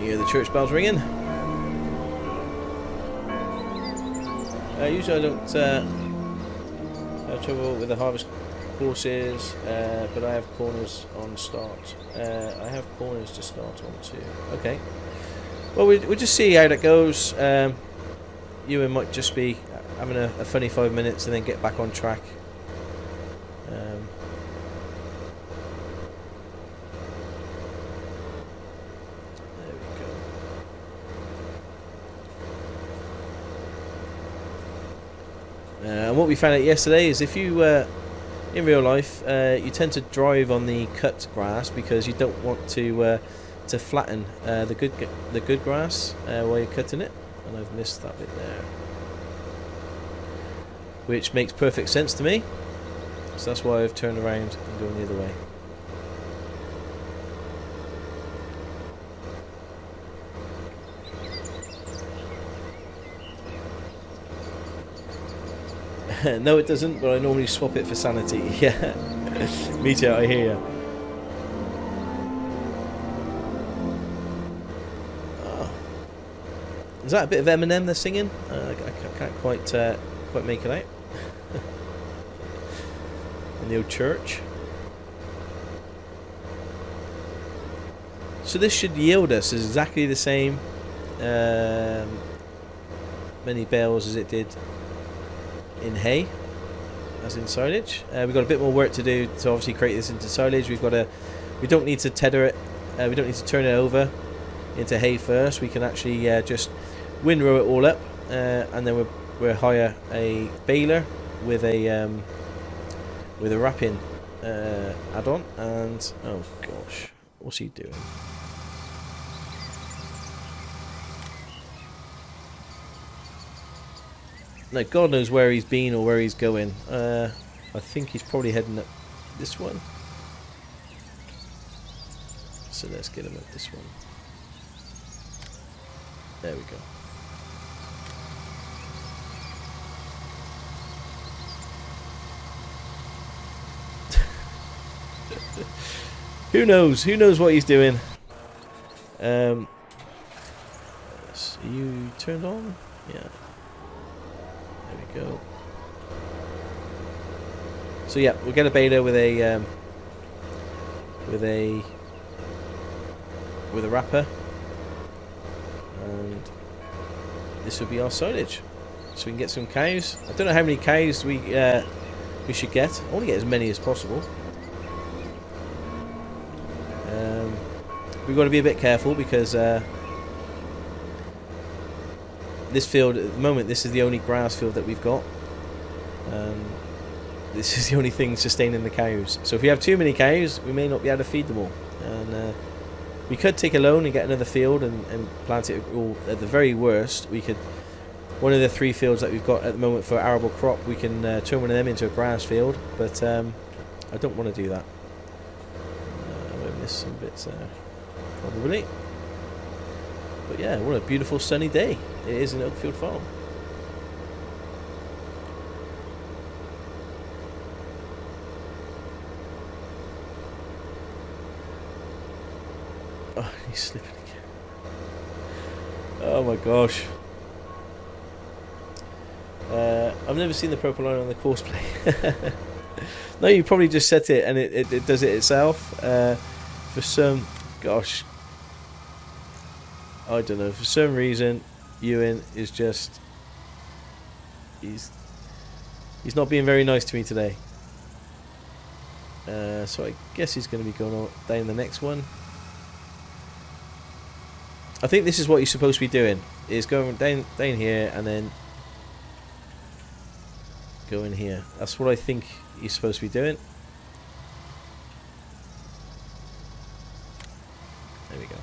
You hear the church bells ringing. Usually I don't have trouble with the harvest courses, but I have corners on start. I have corners to start on too. Okay. Well, we'll just see how that goes. Ewan might just be having a funny 5 minutes and then get back on track. There we go. And what we found out yesterday is if you, in real life, you tend to drive on the cut grass because you don't want to flatten the good grass while you're cutting it. And I've missed that bit there, which makes perfect sense to me. So that's why I've turned around and going the other way. No, it doesn't, but I normally swap it for sanity. Yeah, me too, I hear you. Oh. Is that a bit of Eminem they're singing? I can't quite make it out. In the old church. So this should yield us exactly the same many bales as it did in hay, as in silage. We've got a bit more work to do to obviously create this into silage. We don't need to tether it. We don't need to turn it over into hay first. We can actually just windrow it all up, and then we'll hire a baler with a wrapping add-on. And oh gosh, what's he doing? No, God knows where he's been or where he's going. I think he's probably heading up this one. So let's get him up this one. There we go. Who knows? Who knows what he's doing? Are you turned on? Yeah. There we go. So yeah, we'll get a baler with a wrapper, and this will be our silage. So we can get some cows. I don't know how many cows we should get. I want to get as many as possible. We've got to be a bit careful because this field at the moment, this is the only grass field that we've got. This is the only thing sustaining the cows. So if we have too many cows, we may not be able to feed them all. And we could take a loan and get another field and plant it all. At the very worst, we could. One of the 3 fields that we've got at the moment for arable crop, we can turn one of them into a grass field. But I don't want to do that. I might miss some bits there. Probably. But yeah, what a beautiful sunny day it is in Oakfield Farm. Oh, he's slipping again. Oh my gosh. I've never seen the purple line on the Courseplay. No, you probably just set it and it does it itself. For some, gosh, I don't know, for some reason Ewan is just he's not being very nice to me today. So I guess he's going to be going on down the next one. I think this is what you're supposed to be doing, is going down here and then go in here. That's what I think you're supposed to be doing. There we go.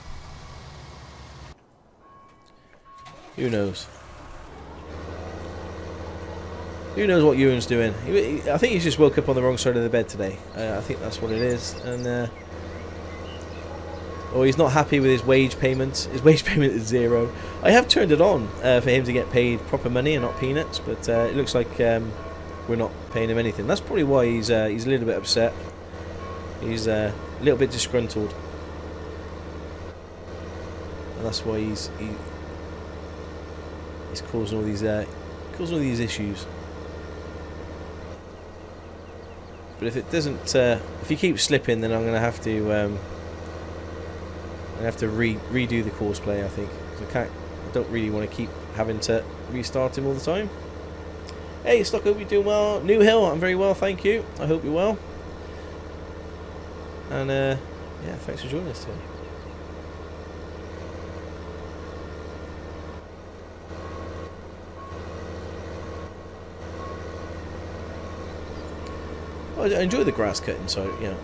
Who knows? Who knows what Ewan's doing? I think he's just woke up on the wrong side of the bed today. I think that's what it is. And or he's not happy with his wage payment. His wage payment is 0. I have turned it on for him to get paid proper money and not peanuts, but it looks like we're not paying him anything. That's probably why he's a little bit upset. He's a little bit disgruntled. And that's why he's causing all these issues. But if it doesn't, if he keeps slipping, then I'm gonna have to redo the courseplay, I think. I don't really want to keep having to restart him all the time. Hey, Stock, hope you're doing well. New Hill, I'm very well, thank you. I hope you're well. And yeah, thanks for joining us today. I enjoy the grass cutting, so you know,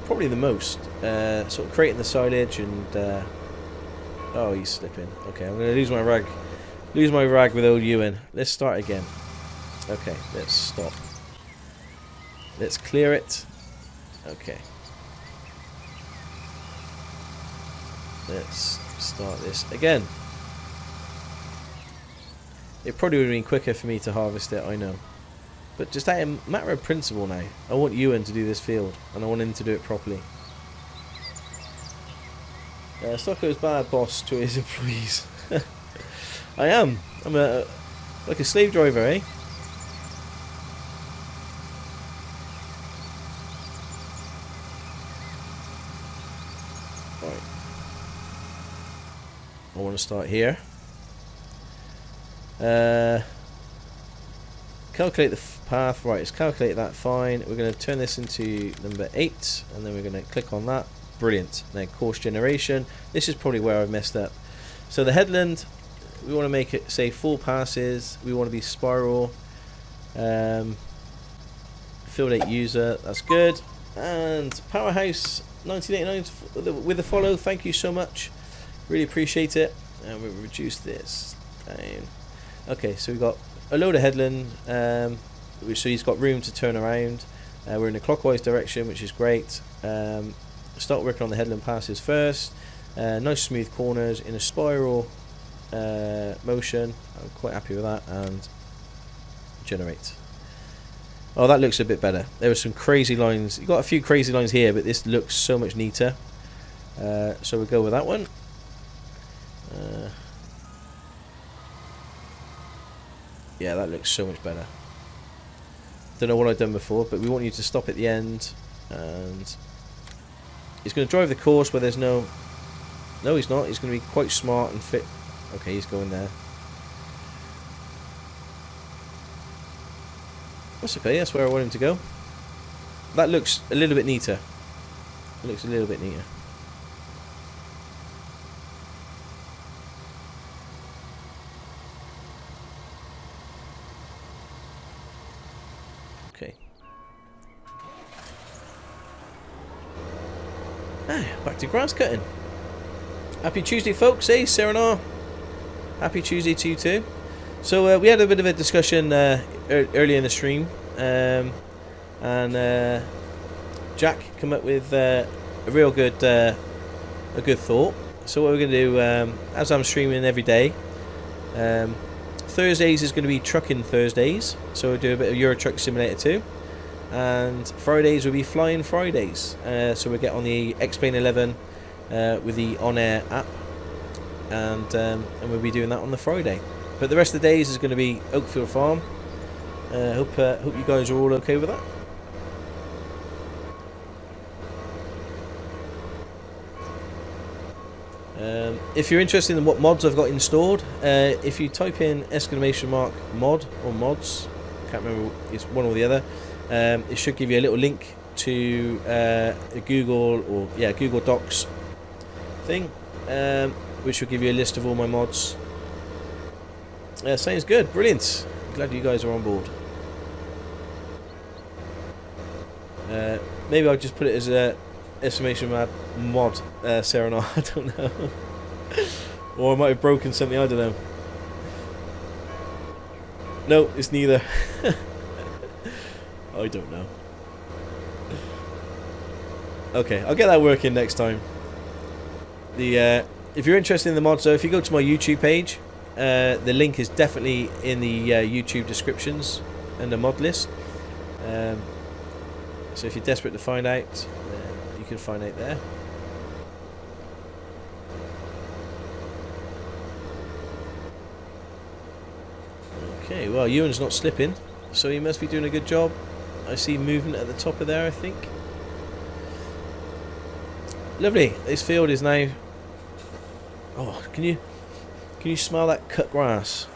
probably the most. Sort of creating the silage and oh, he's slipping. Okay, I'm gonna lose my rag with old Ewan. Let's start again. Okay, let's stop. Let's clear it. Okay. Let's start this again. It probably would have been quicker for me to harvest it, I know. But just a matter of principle now. I want Ewan to do this field, and I want him to do it properly. Stocko's bad boss to his employees. I am. I'm like a slave driver, eh? Right. I want to start here. Calculate the path. Right, let's calculate that. Fine. We're going to turn this into number 8, and then we're going to click on that. Brilliant. Then course generation. This is probably where I've messed up. So the headland, we want to make it say 4 passes. We want to be spiral. Field 8 user. That's good. And Powerhouse 1989 with a follow. Thank you so much. Really appreciate it. And we'll reduce this down. Okay, so we've got a load of headland, so he's got room to turn around. We're in a clockwise direction, which is great. Start working on the headland passes first. Nice smooth corners in a spiral motion. I'm quite happy with that. And generate. Oh, that looks a bit better. There were some crazy lines. You've got a few crazy lines here, but this looks so much neater. So we'll go with that one. Yeah, that looks so much better. Don't know what I've done before, but we want you to stop at the end, and he's going to drive the course where there's no he's not. He's going to be quite smart and fit. Okay, he's going there. That's okay, that's where I want him to go. That looks a little bit neater. It looks a little bit neater. Okay. Back to grass cutting. Happy Tuesday, folks. Hey, Serenar. Happy Tuesday to you too. So we had a bit of a discussion early in the stream, and Jack came up with a real good thought. So what we're going to do, as I'm streaming every day, Thursdays is going to be trucking Thursdays, so we'll do a bit of Euro Truck Simulator 2, and Fridays will be flying Fridays. So we'll get on the X-Plane 11 with the on-air app, and we'll be doing that on the Friday. But the rest of the days is going to be Oakfield Farm. Hope you guys are all okay with that. If you're interested in what mods I've got installed, if you type in !mod or mods, can't remember, it's one or the other, it should give you a little link to a Google Docs thing, which will give you a list of all my mods. Sounds good, brilliant. Glad you guys are on board. Maybe I'll just put it as a mod Serenade, I don't know. Or I might have broken something, I don't know. No, it's neither. I don't know. Okay, I'll get that working next time. If you're interested in the mod, so if you go to my YouTube page, the link is definitely in the YouTube descriptions and the mod list. So if you're desperate to find out, you can find out there. Okay, well, Ewan's not slipping, so he must be doing a good job. I see movement at the top of there, I think. Lovely. This field is now... Oh, can you smell that cut grass?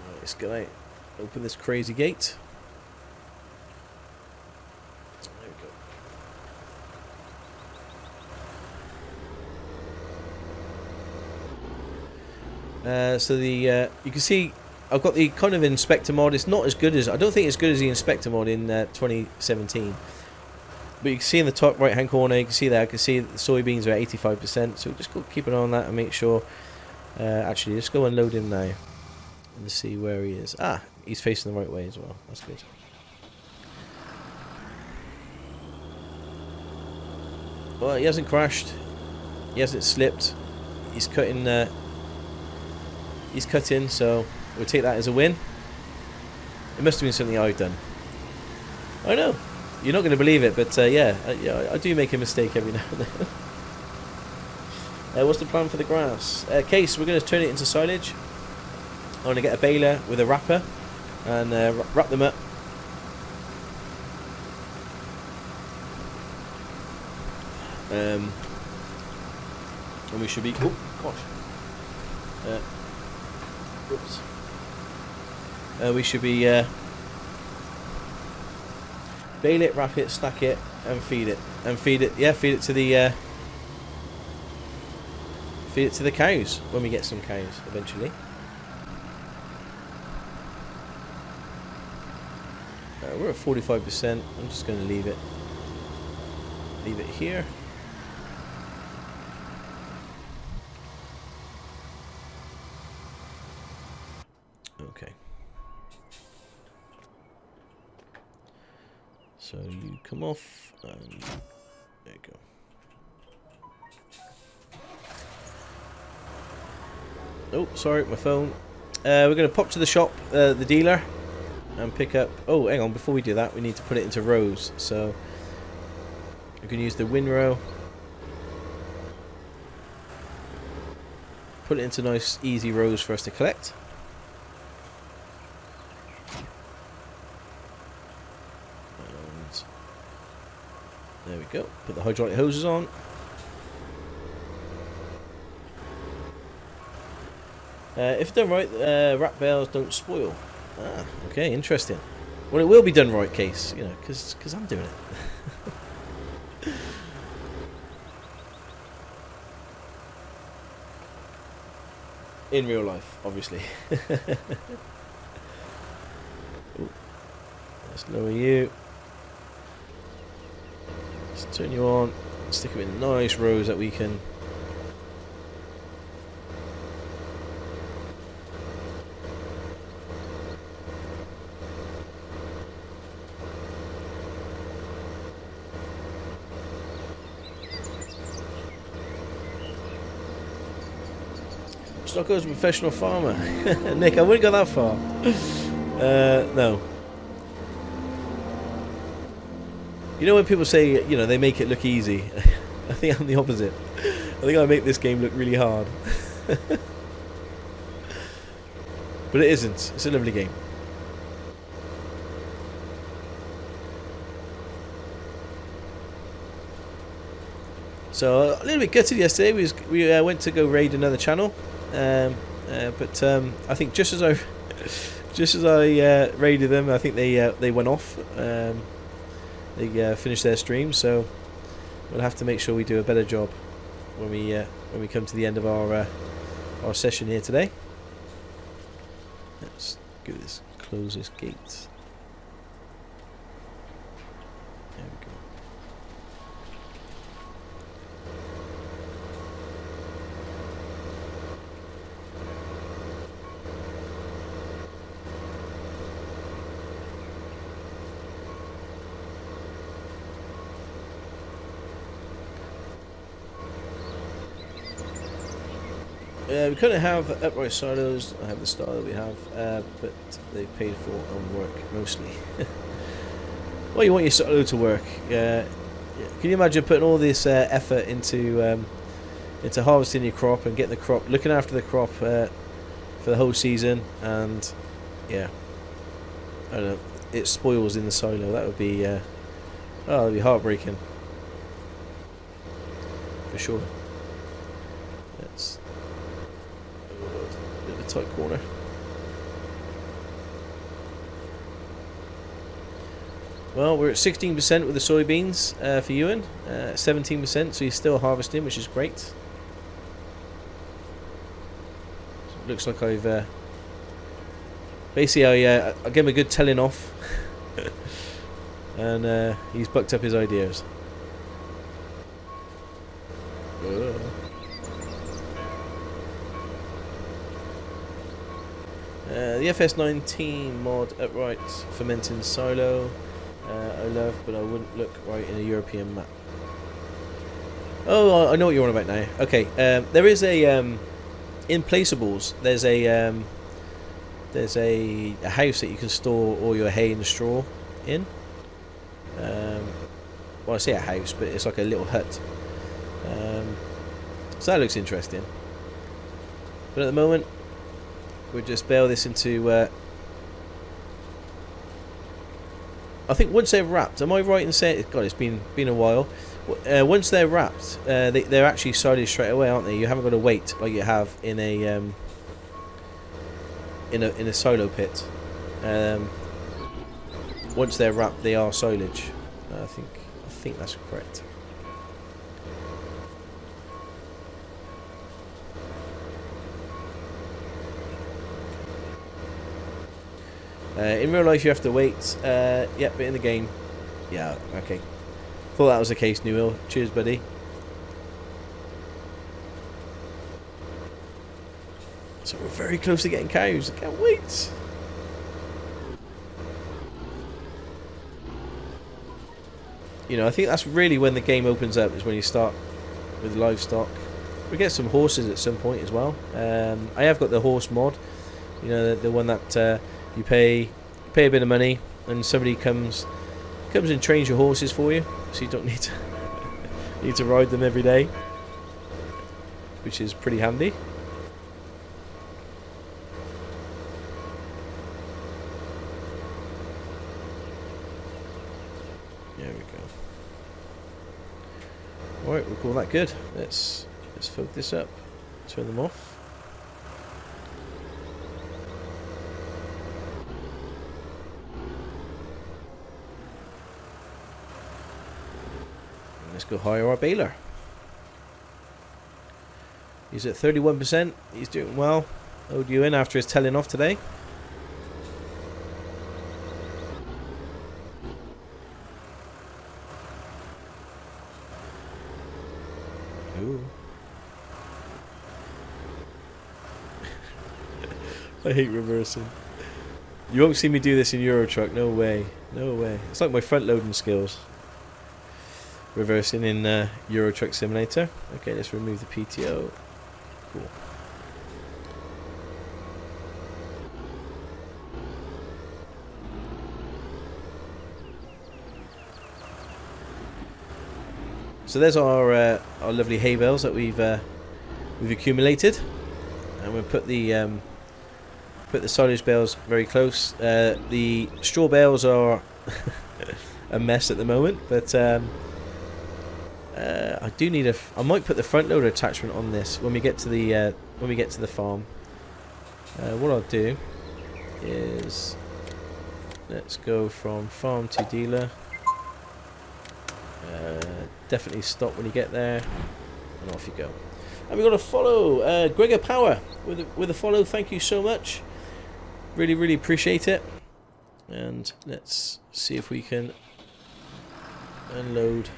Right, let's go out. Open this crazy gate. There we go. So the you can see I've got the kind of inspector mod. It's not as good as, I don't think it's good as the inspector mod in 2017. But you can see in the top right hand corner, you can see there, I can see that the soybeans are at 85%. So just go keep an eye on that and make sure. Actually, just go and load him now and see where he is. Ah, he's facing the right way as well. That's good. Well, he hasn't crashed. He hasn't slipped. He's cutting. He's cutting, so we'll take that as a win. It must have been something I've done. I know. You're not going to believe it, but yeah, I do make a mistake every now and then. What's the plan for the grass? Case, we're going to turn it into silage. I'm going to get a baler with a wrapper and wrap them up. And we should be... Oh, gosh. Oops. We should be... bale it, wrap it, stack it, and feed it. And feed it, yeah, feed it to the... feed it to the cows when we get some cows eventually. We're at 45%. I'm just going to leave it here. Okay. So you come off and there you go. Oh, sorry, my phone. We're going to pop to the shop, the dealer, and pick up... Oh, hang on, before we do that, we need to put it into rows. So, we can use the windrow. Put it into nice, easy rows for us to collect. And there we go. Put the hydraulic hoses on. If done right, wrap bales don't spoil. Ah, okay, interesting. Well, it will be done right, Case, you know, because I'm doing it. In real life, obviously. Ooh, let's lower you. Let's turn you on. Stick them in nice rows that we can... Stockoglaws, a professional farmer. Nick, I wouldn't go that far. No. You know when people say, you know, they make it look easy? I think I'm the opposite. I think I make this game look really hard. But it isn't. It's a lovely game. So a little bit gutted yesterday. We went to go raid another channel. But I think just as I raided them, I think they went off. They finished their stream, so we'll have to make sure we do a better job when we come to the end of our session here today. Let's go this, close this gate. There we go. We couldn't have upright silos. I have the style that we have, but they paid for on work mostly. Well, you want your silo to work. Can you imagine putting all this effort into into harvesting your crop and getting the crop, looking after the crop for the whole season. And yeah, I don't know, it spoils in the silo. That would be oh, that'd be heartbreaking for sure. That's a bit of a tight corner. Well, we're at 16% with the soybeans for Ewan, 17%, so he's still harvesting, which is great. Looks like I've basically I gave him a good telling off, and he's bucked up his ideas. The FS19 mod upright fermenting silo. I love, but I wouldn't look right in a European map. Oh, I know what you're on about now. Okay, there is a in placeables. There's a house that you can store all your hay and straw in. Well, I say a house, but it's like a little hut. So that looks interesting. But at the moment, we'll just bale this into. I think once they're wrapped, am I right in saying? God, it's been a while. Once they're wrapped, they're actually silage straight away, aren't they? You haven't got to wait like you have in a silo pit. Once they're wrapped, they are silage. I think that's correct. In real life you have to wait, yeah, but in the game, yeah, okay. Thought that was the case, Newell. Cheers, buddy. So we're very close to getting cows. I can't wait. You know, I think that's really when the game opens up, is when you start with livestock. We get some horses at some point as well. I have got the horse mod. You know, the one that you pay a bit of money, and somebody comes and trains your horses for you, so you don't need to ride them every day, which is pretty handy. There we go. All right, we'll call that good. Let's focus this up. Turn them off. Let's go hire our baler. He's at 31%. He's doing well. Owed you in after his telling off today. Ooh. I hate reversing. You won't see me do this in Euro Truck. No way. No way. It's like my front loading skills. Reversing in Euro Truck Simulator. Okay, let's remove the PTO. Cool. So there's our lovely hay bales that we've accumulated, and we'll put the silage bales very close. The straw bales are a mess at the moment, but I do need I might put the front loader attachment on this when we get to the farm. What I'll do is let's go from farm to dealer. Definitely stop when you get there, and off you go. And we got a follow, Gregor Power with a follow. Thank you so much. Really appreciate it. And let's see if we can unload.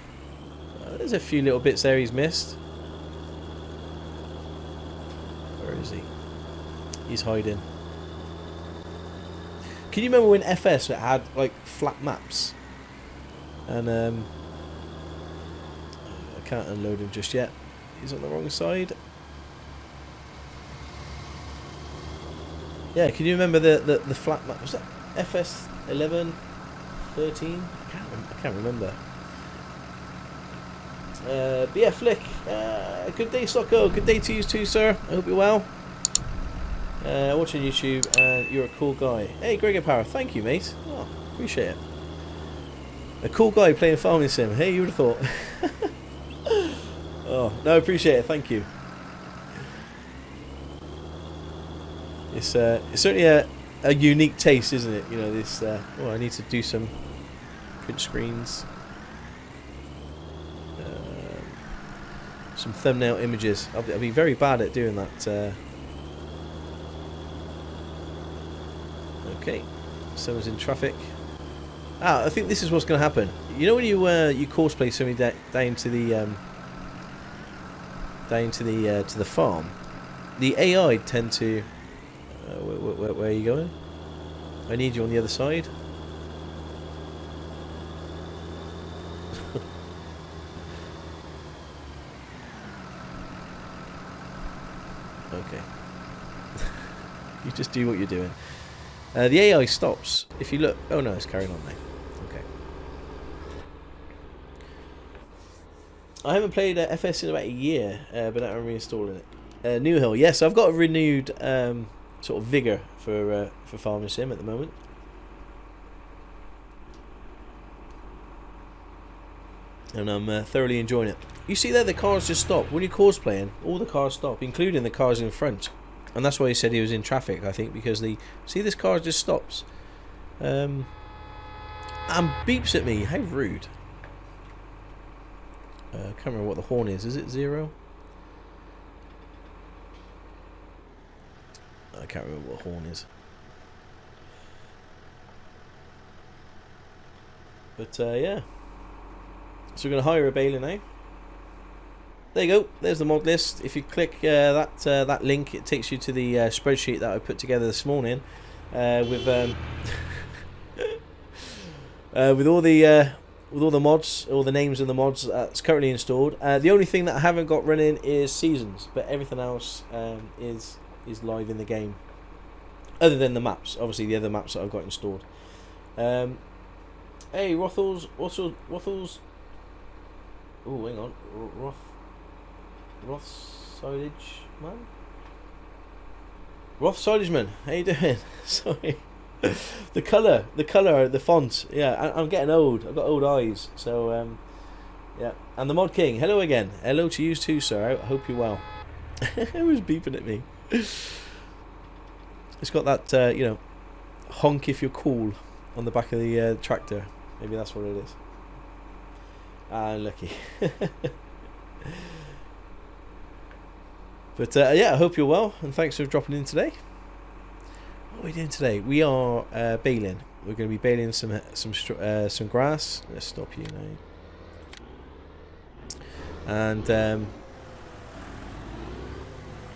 There's a few little bits there he's missed. Where is he? He's hiding. Can you remember when FS had like flat maps? And I can't unload him just yet. He's on the wrong side. Yeah, can you remember the flat map? Was that FS 11, 13? I can't remember. But yeah, Flick, good day, Stocko. Good day to you too, sir. I hope you're well. Watching YouTube, and you're a cool guy. Hey, Gregor Power, thank you, mate. Oh, appreciate it. A cool guy playing farming sim. Hey, you would have thought. Oh, no, appreciate it. Thank you. It's certainly a unique taste, isn't it? You know, this. Oh, I need to do some print screens. Some thumbnail images. I'll be very bad at doing that. Okay, someone's in traffic. Ah, I think this is what's going to happen. You know when you courseplay somebody down to the farm, the AI tend to. Where are you going? I need you on the other side. Okay. You just do what you're doing. The AI stops if you look. Oh no, it's carrying on now. Okay. I haven't played FS in about a year, but now I'm reinstalling it. New Hill, yes, I've got a renewed sort of vigor for farming sim at the moment. And I'm thoroughly enjoying it. You see there, the cars just stop. When you're course-playing, all the cars stop, including the cars in front. And that's why he said he was in traffic, I think, because see, this car just stops. And beeps at me. How rude. I can't remember what the horn is. Is it 0? I can't remember what horn is. But yeah. So we're going to hire a baler now. There you go. There's the mod list. If you click that link, it takes you to the spreadsheet that I put together this morning with all the mods, all the names of the mods that's currently installed. The only thing that I haven't got running is seasons, but everything else is live in the game. Other than the maps, obviously the other maps that I've got installed. Hey, Rothels. Oh, hang on, Roth Silage Man? Roth Silage Man, how you doing? Sorry. the colour, the font. Yeah, I'm getting old. I've got old eyes. So, yeah. And the Mod King, hello again. Hello to you too, sir. I hope you're well. Who's beeping at me? It's got that, you know, honk if you're cool on the back of the tractor. Maybe that's what it is. Ah, lucky. But yeah, I hope you're well, and thanks for dropping in today. What are we doing today? We are baling. We're going to be baling some grass. Let's stop you now. And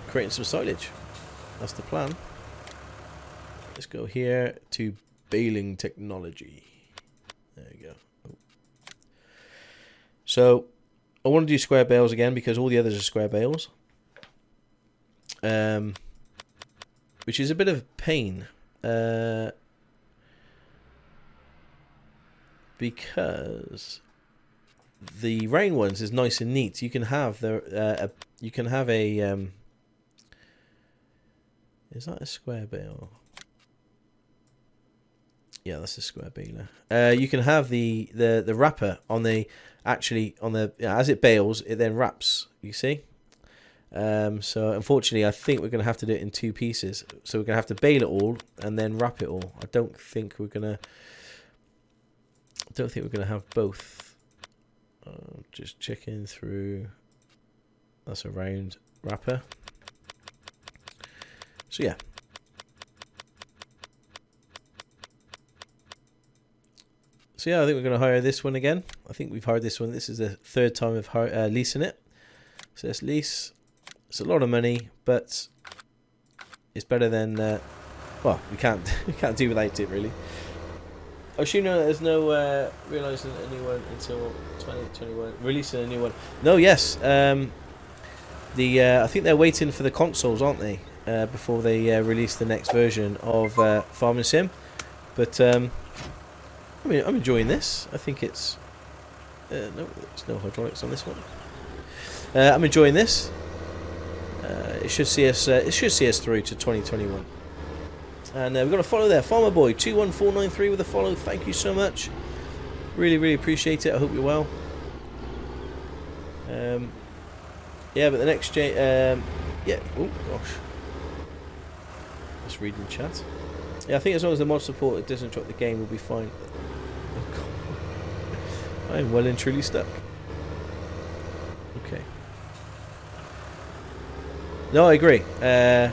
creating some silage. That's the plan. Let's go here to baling technology. There you go. Oh. So I want to do square bales again because all the others are square bales. Which is a bit of a pain, because the round ones is nice and neat. You can have the is that a square bale? Yeah, that's a square baler. You can have the wrapper on the as it bales, it then wraps. You see. So unfortunately, I think we're going to have to do it in 2 pieces. So we're going to have to bale it all and then wrap it all. I don't think we're going to have both. Just checking through. That's a round wrapper. So yeah. So yeah, I think we're going to hire this one again. I think we've hired this one. This is the 3rd time of leasing it. So let's lease. It's a lot of money, but it's better than well, we can't do without it really. I assume there's no realising a new one until 2021. Releasing a new one. No, yes. I think they're waiting for the consoles, aren't they? Before they release the next version of Farming Sim. But I mean, I'm enjoying this. I think it's no, there's no hydraulics on this one. I'm enjoying this. It should see us through to 2021. And we've got a follow there, Farmer Boy 21493 with a follow. Thank you so much. Really appreciate it. I hope you're well. Yeah, but the next yeah. Oh gosh. Just reading the chat. Yeah, I think as long as the mod support it doesn't drop the game, we'll be fine. Oh, God. I am well and truly stuck. Okay. No, I agree. Yeah,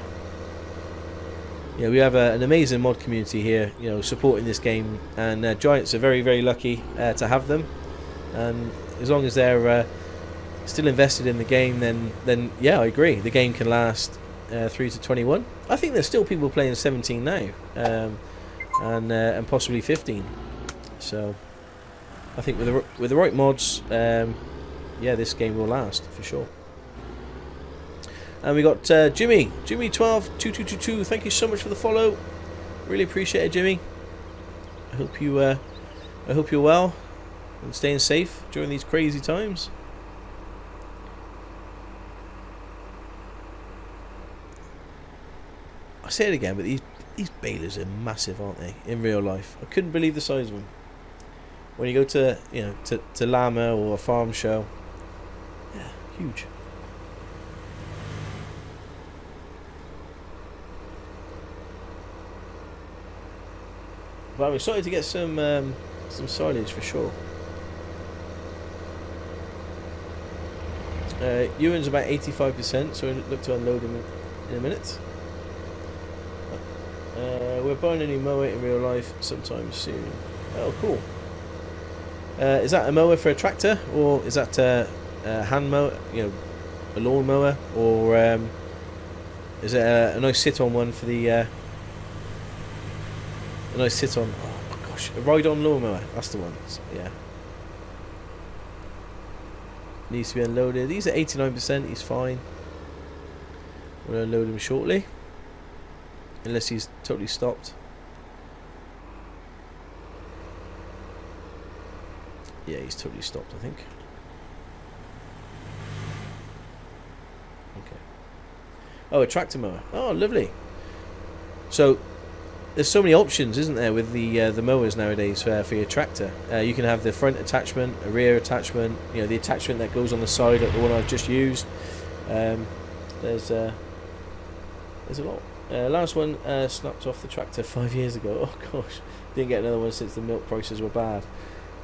we have an amazing mod community here, you know, supporting this game, and Giants are very lucky to have them. And as long as they're still invested in the game, then yeah, I agree. The game can last through to 21. I think there's still people playing 17 now, and possibly 15. So I think with the right mods, yeah, this game will last for sure. And we got Jimmy 122222. Thank you so much for the follow. Really appreciate it, Jimmy. I hope you're well and staying safe during these crazy times. I say it again, but these balers are massive, aren't they? In real life, I couldn't believe the size of them. When you go to to Lama or a farm show, yeah, huge. But I'm excited to get some silage for sure. Ewan's about 85%, so we'll look to unload him in a minute. We're buying a new mower in real life sometime soon. Oh, cool. Is that a mower for a tractor, or is that a hand mower, you know, a lawn mower, or is it a nice sit-on one for the a nice sit-on? Oh my gosh, a ride-on lawnmower. That's the one. Yeah. Needs to be unloaded. He's at 89%. He's fine. We'll unload him shortly, unless he's totally stopped. Yeah, he's totally stopped, I think. Okay. Oh, a tractor mower. Oh, lovely. So there's so many options, isn't there, with the mowers nowadays for your tractor. You can have the front attachment, a rear attachment, you know, the attachment that goes on the side, like the one I've just used. There's a lot. Last one snapped off the tractor 5 years ago. Oh gosh, didn't get another one since the milk prices were bad.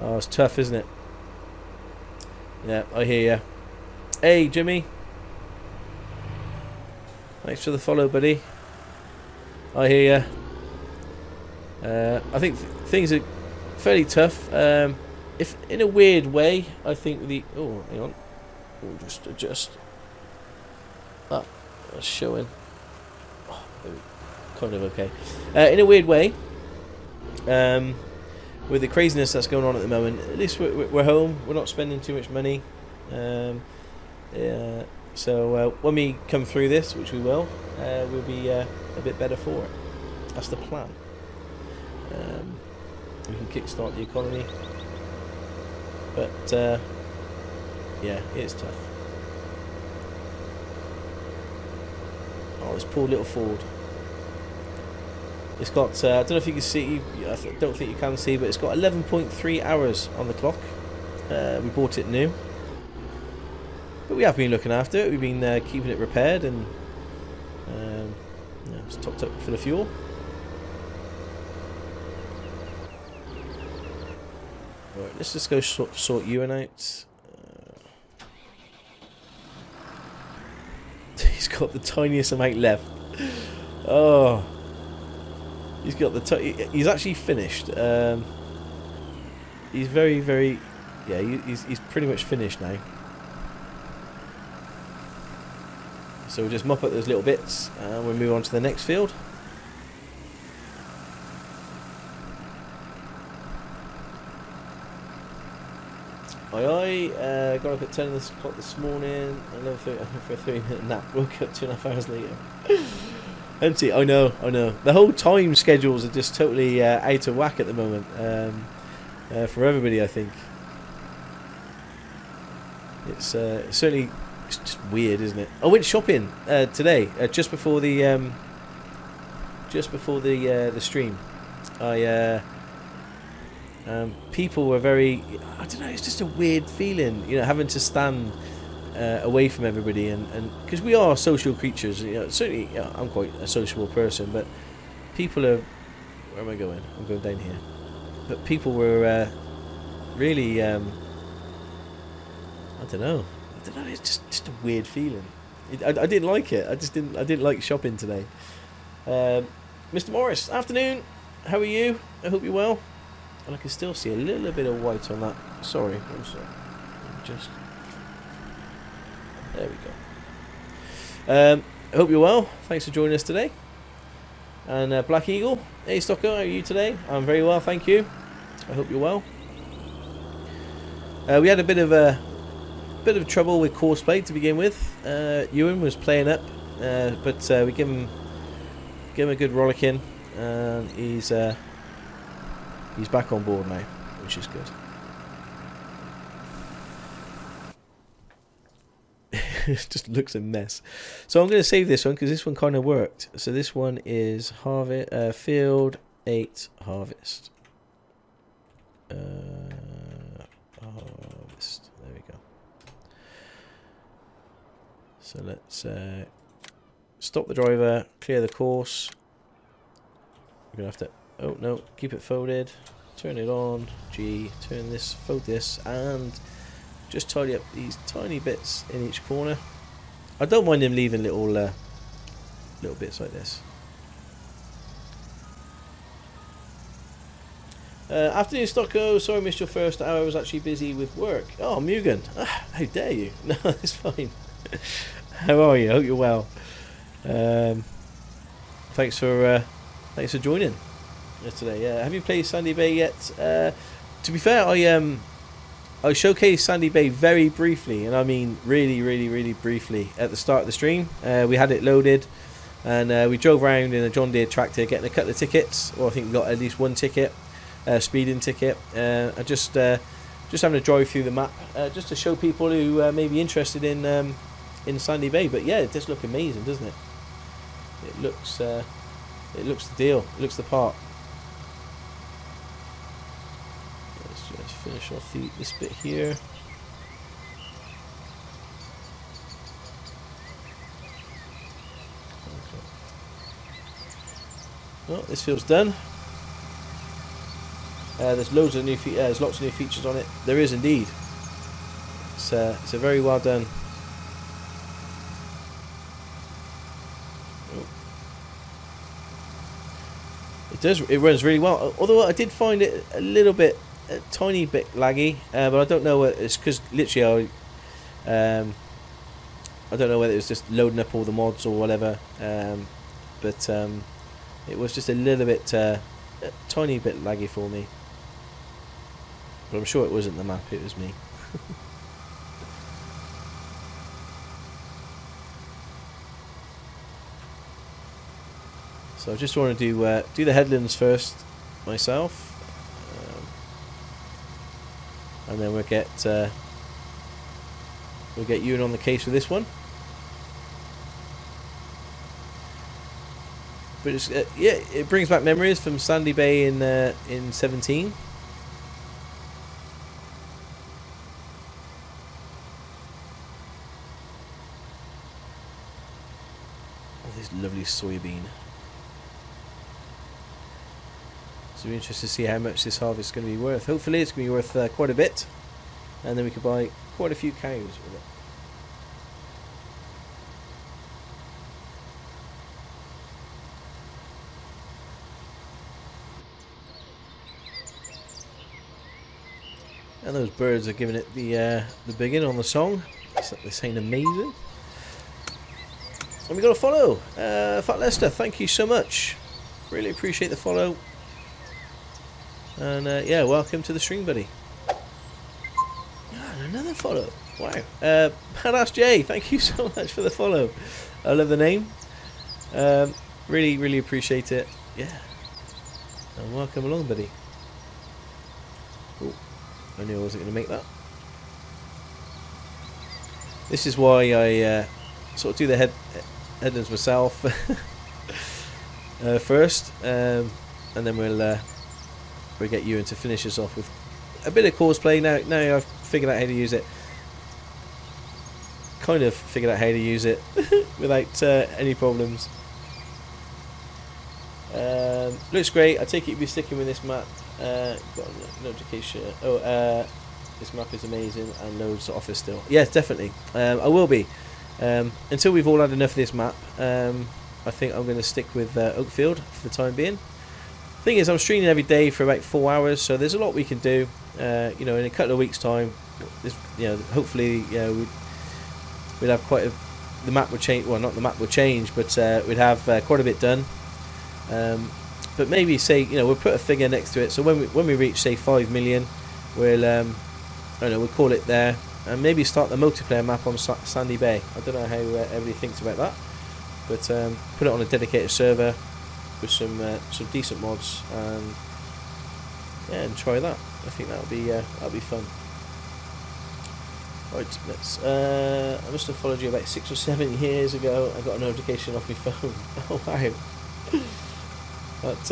Oh, it's tough, isn't it? Yeah, I hear ya. Hey, Jimmy. Thanks for the follow, buddy. I hear ya. I think things are fairly tough. If in a weird way, I think the... Oh, hang on. We'll just adjust. Ah, that's showing. Oh, kind of okay. In a weird way, with the craziness that's going on at the moment, at least we're home. We're not spending too much money. Yeah, so when we come through this, which we will, we'll be a bit better for it. That's the plan. We can kickstart the economy. But, yeah, it's tough. Oh, this poor little Ford. It's got, I don't know if you can see, I don't think you can see, but it's got 11.3 hours on the clock. We bought it new. But we have been looking after it. We've been keeping it repaired, and yeah, it's topped up for the fuel. Right, let's just go sort Ewan out. He's got the tiniest amount left. Oh. He's got the he's actually finished. He's very yeah. He's pretty much finished now. So we'll just mop up those little bits, and we'll move on to the next field. I got up at 10 o'clock this morning. Another for a 3-minute nap. Woke up 2.5 hours later. Empty. I know. The whole time schedules are just totally out of whack at the moment, for everybody. I think it's certainly It's just weird, isn't it? I went shopping today, just before the stream. People were very, I don't know, it's just a weird feeling, you know, having to stand away from everybody, and because we are social creatures, you know, certainly, you know, I'm quite a sociable person, but people are, where am I going? I'm going down here. But people were really, I don't know, it's just a weird feeling. I didn't like it. I didn't like shopping today. Mr. Morris, afternoon. How are you? I hope you're well. And I can still see a little bit of white on that. Sorry, I'm sorry. Just there we go. I hope you're well. Thanks for joining us today. And Black Eagle, hey Stocker, how are you today? I'm very well, thank you. I hope you're well. We had a bit of trouble with Courseplay to begin with. Ewan was playing up, but we give him a good rollicking, and he's back on board now, which is good. It just looks a mess. So I'm going to save this one because this one kind of worked. So this one is field 8 harvest. Harvest. There we go. So let's stop the driver, clear the course. We're going to have to, oh no, keep it folded, turn it on, G, turn this, fold this, and just tidy up these tiny bits in each corner. I don't mind them leaving little bits like this. Afternoon, Stocko. Sorry I missed your first hour. I was actually busy with work. Oh, Mugen. How dare you? No, it's fine. How are you? I hope you're well. Thanks for joining us today. Have you played Sandy Bay yet? To be fair, I showcased Sandy Bay very briefly, and I mean really briefly at the start of the stream. We had it loaded, and we drove around in a John Deere tractor getting a couple of tickets, or I think we got at least one ticket, speeding ticket. Just having a drive through the map, just to show people who may be interested in Sandy Bay. But yeah, it does look amazing, doesn't it? It looks the deal. It looks the part. Let's finish off this bit here. Okay. Well, this field's done. There's loads of new there's lots of new features on it. There is indeed. It's a very well done. It runs really well, although I did find it a tiny bit laggy, but I don't know whether it's because literally I don't know whether it was just loading up all the mods or whatever, but it was just a little bit a tiny bit laggy for me, but I'm sure it wasn't the map, it was me. So I just want to do the headlands first myself, and then we'll get Ewan on the case with this one. But it's, yeah, it brings back memories from Sandy Bay in 17. Oh, this lovely soybean. So we're interested to see how much this harvest is going to be worth. Hopefully it's going to be worth quite a bit, and then we could buy quite a few cows with it. And those birds are giving it the biggin on the song. They're saying amazing. And we got a follow. Fat Lester, thank you so much. Really appreciate the follow. And yeah, welcome to the stream, buddy. And another follow. Wow. Badass J, thank you so much for the follow. I love the name. Really appreciate it. Yeah. And welcome along, buddy. Ooh, I knew I wasn't going to make that. This is why I sort of do the headlands myself first, and then we'll get Ewan to finish us off with a bit of courseplay. Now I've figured out how to use it. Kind of figured out how to use it without any problems. Looks great. I take it you'll be sticking with this map. Got a notification. Oh, this map is amazing and loads to offer still. Yes, definitely. I will be. Until we've all had enough of this map, I think I'm going to stick with Oakfield for the time being. Thing is, I'm streaming every day for about 4 hours, so there's a lot we can do. You know, in a couple of weeks' time, this, you know, hopefully, we'd have quite a. The map would change. Well, not the map would change, but we'd have quite a bit done. But maybe say, you know, we'll put a figure next to it. So when we reach say 5 million, we'll I don't know, we'll call it there, and maybe start the multiplayer map on Sandy Bay. I don't know how everybody thinks about that, but put it on a dedicated server with some decent mods, and yeah, and try that. I think that'll be fun. Right, let's. I must have followed you about 6 or 7 years ago. I got a notification off my phone. Oh wow. But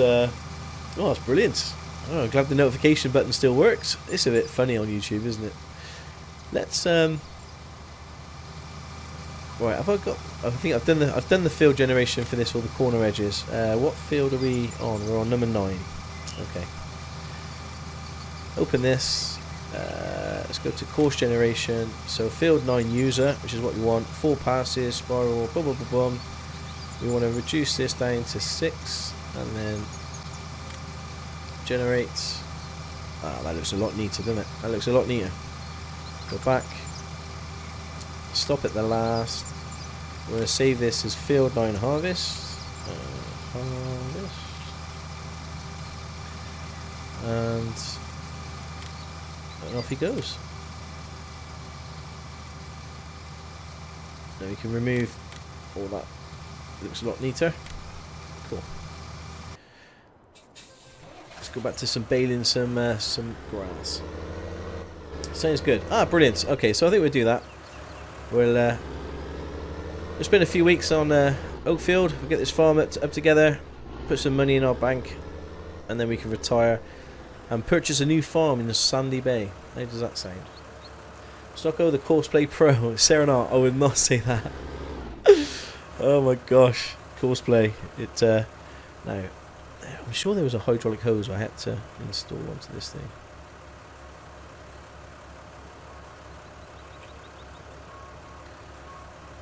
oh, that's brilliant. Oh, I'm glad the notification button still works. It's a bit funny on YouTube, isn't it? Let's right. Have I got? I think I've done the field generation for this, all the corner edges. What field are we on? We're on number 9. Okay. Open this. Let's go to course generation. So field 9 user, which is what we want. 4 passes, spiral, boom, boom, boom, boom. We want to reduce this down to 6, and then generate. Ah, that looks a lot neater, doesn't it? That looks a lot neater. Go back. Stop at the last. We're going to save this as field 9 harvest. Harvest. And off he goes. Now we can remove all that. It looks a lot neater. Cool. Let's go back to some baling some grass. Sounds good. Ah, brilliant. Okay, so I think we'll do that. We'll spend a few weeks on Oakfield. We'll get this farm up together, put some money in our bank, and then we can retire and purchase a new farm in the Sandy Bay. How does that sound? Stocko the Courseplay Pro. Serenat. I would not say that. Oh my gosh. Courseplay. It now I'm sure there was a hydraulic hose I had to install onto this thing.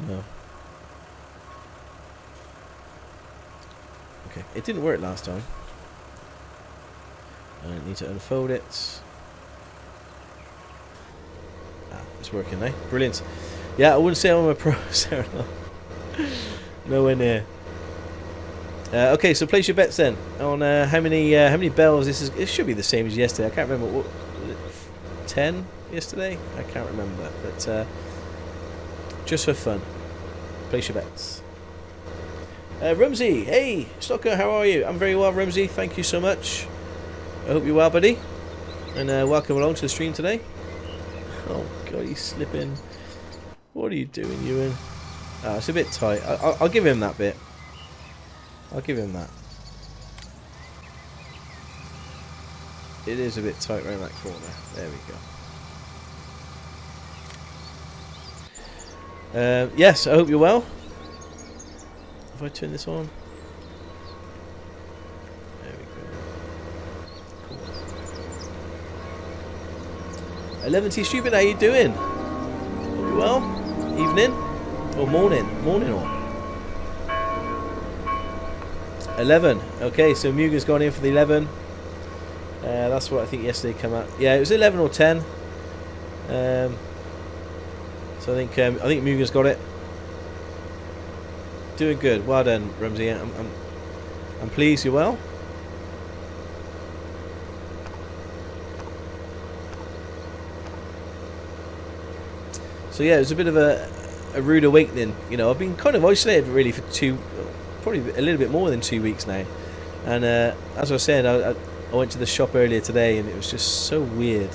No. Okay. It didn't work last time. I need to unfold it. Ah, it's working now. Brilliant. Yeah, I wouldn't say I'm a pro, Sarah. Nowhere near. Okay, so place your bets then on how many bells this is. It should be the same as yesterday. I can't remember what 10 yesterday. I can't remember, but just for fun, place your bets. Rumsey, hey, Stocker, how are you? I'm very well, Rumsey. Thank you so much. I hope you're well, buddy, and welcome along to the stream today. Oh God, he's slipping. What are you doing, Ewan? Oh, it's a bit tight. I'll give him that bit. I'll give him that. It is a bit tight around that corner. There we go. Yes, I hope you're well. If I turn this on. There we go. Cool. 11T Stupid, how you doing? Hope you're well. Evening? Or morning? Morning or? 11. Okay, so Muga's gone in for the 11. That's what I think yesterday came out. Yeah, it was 11 or 10. So I think Muga's got it. Doing good. Well done, Rumsey. I'm pleased you're well. So yeah, it was a bit of a rude awakening. You know, I've been kind of isolated really for probably a little bit more than 2 weeks now. And as I was saying, I went to the shop earlier today, and it was just so weird.